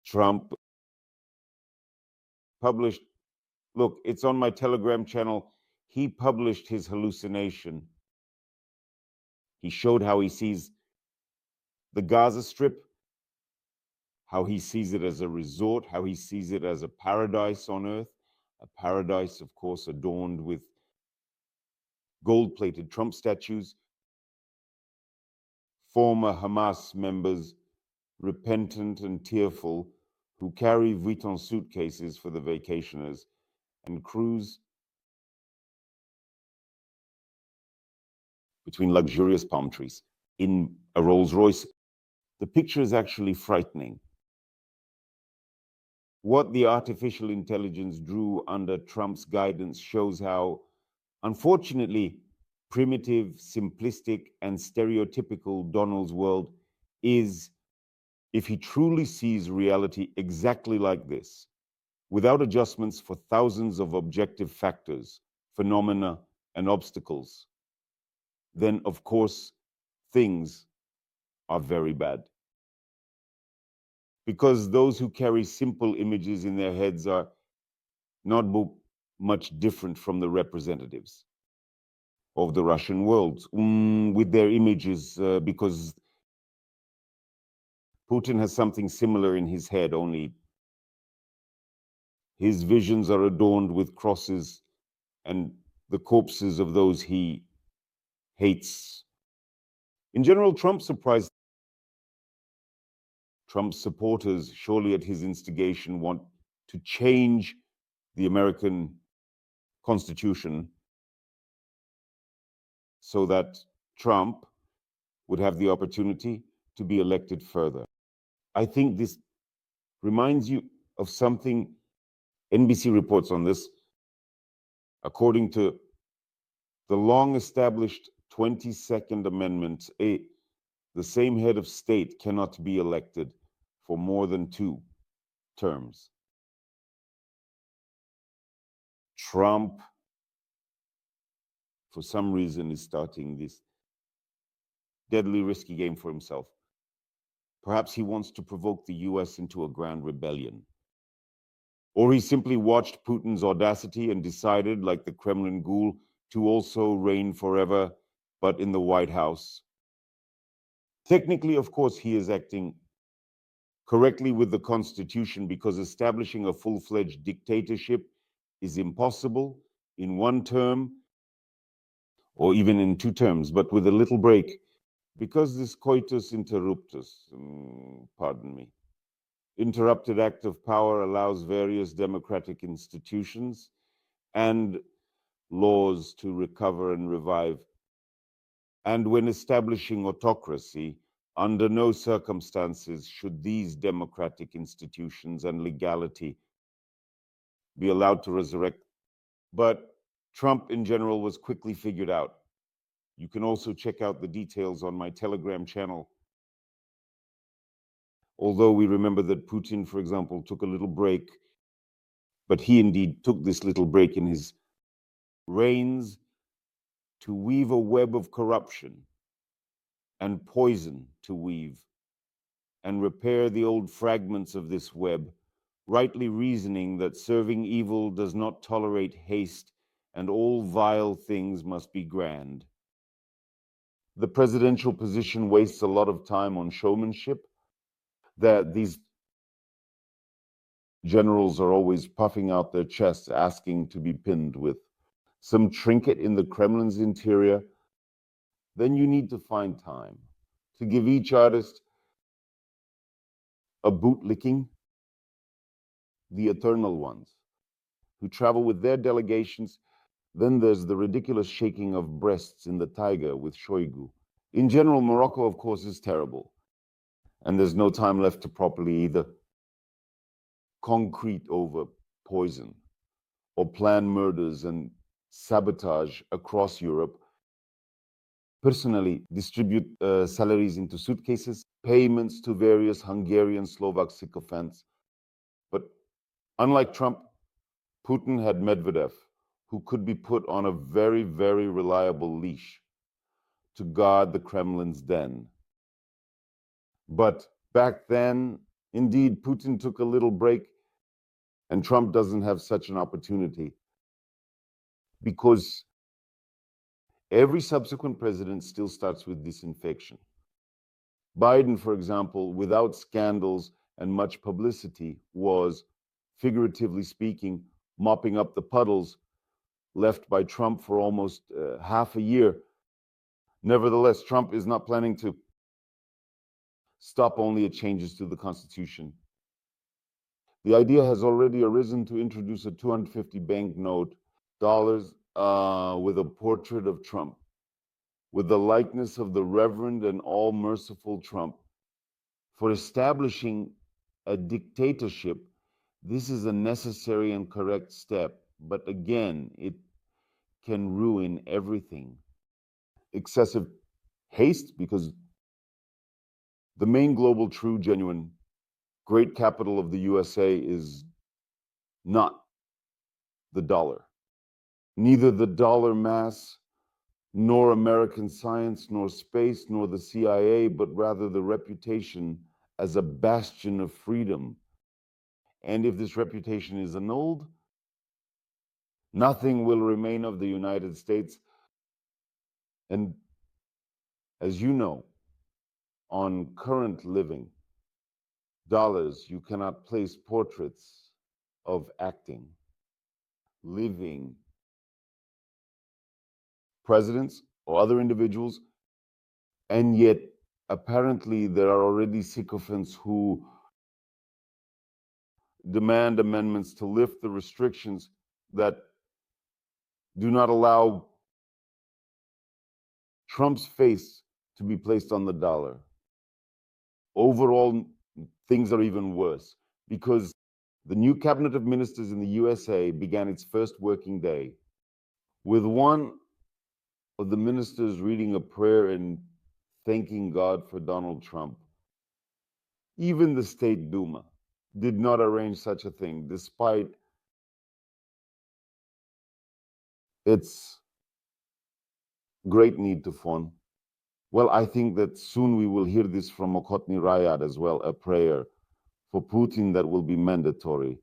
Trump published, look, it's on my Telegram channel. He published his hallucination. He showed how he sees the Gaza Strip, how he sees it as a resort, how he sees it as a paradise on earth, a paradise, of course, adorned with gold-plated Trump statues, former Hamas members, repentant and tearful, who carry Vuitton suitcases for the vacationers and cruise between luxurious palm trees in a Rolls Royce. The picture is actually frightening. What the artificial intelligence drew under Trump's guidance shows how, unfortunately, primitive, simplistic, and stereotypical Donald's world is, if he truly sees reality exactly like this, without adjustments for thousands of objective factors, phenomena, and obstacles, then of course things are very bad. Because those who carry simple images in their heads are not much different from the representatives of the Russian world with their images, because Putin has something similar in his head, only his visions are adorned with crosses and the corpses of those he hates. In general, Trump's supporters, surely at his instigation, want to change the American Constitution so that Trump would have the opportunity to be elected further. I think this reminds you of something. NBC reports on this. According to the long-established 22nd Amendment, the same head of state cannot be elected for more than 2 terms. Trump, for some reason, is starting this deadly risky game for himself. Perhaps he wants to provoke the US into a grand rebellion. Or he simply watched Putin's audacity and decided, like the Kremlin ghoul, to also reign forever, but in the White House. Technically, of course, he is acting correctly with the Constitution, because establishing a full-fledged dictatorship is impossible in 1 term or even in 2 terms, but with a little break, because this coitus interruptus, pardon me, interrupted act of power allows various democratic institutions and laws to recover and revive. And when establishing autocracy, under no circumstances should these democratic institutions and legality be allowed to resurrect. But Trump in general was quickly figured out. You can also check out the details on my Telegram channel. Although we remember that Putin, for example, took a little break, but he indeed took this little break in his reigns to weave a web of corruption and poison to weave and repair the old fragments of this web, rightly reasoning that serving evil does not tolerate haste and all vile things must be grand. The presidential position wastes a lot of time on showmanship, that these generals are always puffing out their chests, asking to be pinned with some trinket in the Kremlin's interior. Then you need to find time to give each artist a bootlicking, the eternal ones, who travel with their delegations. Then there's the ridiculous shaking of breasts in the taiga with Shoigu. In general, Morocco, of course, is terrible. And there's no time left to properly either concrete over poison or plan murders and sabotage across Europe. Personally, distribute salaries into suitcases, payments to various Hungarian, Slovak sycophants. But unlike Trump, Putin had Medvedev, who could be put on a very, very reliable leash to guard the Kremlin's den. But back then, Indeed, Putin took a little break, and Trump doesn't have such an opportunity because every subsequent president still starts with disinfection. Biden, for example, without scandals and much publicity, was, figuratively speaking, mopping up the puddles left by Trump for almost half a year. Nevertheless, Trump is not planning to stop only at changes to the Constitution. The idea has already arisen to introduce a 250 banknote dollars with a portrait of Trump, with the likeness of the Reverend and all-merciful Trump. For establishing a dictatorship, this is a necessary and correct step, but again, it can ruin everything. Excessive haste, because the main global, true, genuine, great capital of the USA is not the dollar. Neither the dollar mass, nor American science, nor space, nor the CIA, but rather the reputation as a bastion of freedom. And if this reputation is annulled, nothing will remain of the United States. And as you know, on current living dollars, you cannot place portraits of acting, living presidents or other individuals, and yet apparently there are already sycophants who demand amendments to lift the restrictions that do not allow Trump's face to be placed on the dollar. Overall, things are even worse because the new cabinet of ministers in the USA began its first working day with one of the ministers reading a prayer and thanking God for Donald Trump. Even the State Duma did not arrange such a thing, despite its great need to fund. Well, I think that soon we will hear this from Okhotny Rayad as well, a prayer for Putin that will be mandatory.